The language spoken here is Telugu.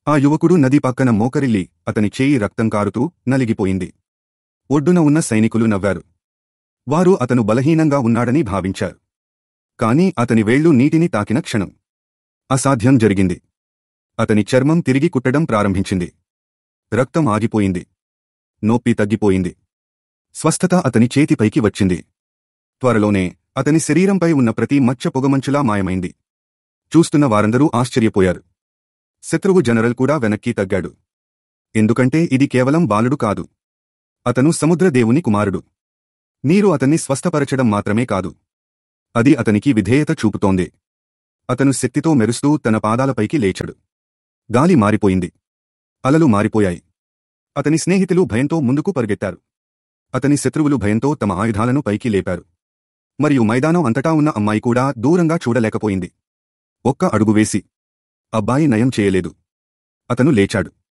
ఆ యువకుడు నది పక్కన మోకరిల్లి అతని చేయి రక్తం కారుతూ నలిగిపోయింది. ఒడ్డున ఉన్న సైనికులు నవ్వారు. వారు అతను బలహీనంగా ఉన్నాడని భావించారు. కాని అతని వేళ్లు నీటిని తాకిన క్షణం అసాధ్యం జరిగింది. అతని చర్మం తిరిగి కుట్టడం ప్రారంభించింది. రక్తం ఆగిపోయింది. నొప్పి తగ్గిపోయింది. స్వస్థత అతని చేతిపైకి వచ్చింది. త్వరలోనే అతని శరీరంపై ఉన్న ప్రతి మచ్చ పొగమంచులా మాయమైంది. చూస్తున్న వారందరూ ఆశ్చర్యపోయారు. శత్రువు జనరల్ కూడా వెనక్కి తగ్గాడు. ఎందుకంటే ఇది కేవలం బాలుడు కాదు. అతను సముద్రదేవుని కుమారుడు. నీరు అతన్ని స్వస్థపరచడం మాత్రమే కాదు, అది అతనికి విధేయత చూపుతోంది. అతను శక్తితో మెరుస్తూ తన పాదాలపైకి లేచాడు. గాలి మారిపోయింది. అలలు మారిపోయాయి. అతని స్నేహితులు భయంతో ముందుకు పరుగెత్తారు. అతని శత్రువులు భయంతో తమ ఆయుధాలను పైకి లేపారు. మరియు మైదానం అంతటా ఉన్న అమ్మాయి కూడా దూరంగా చూడలేకపోయింది. ఒక్క అడుగు వేసి అబ్బాయి నయం చేయలేదు. అతను లేచాడు.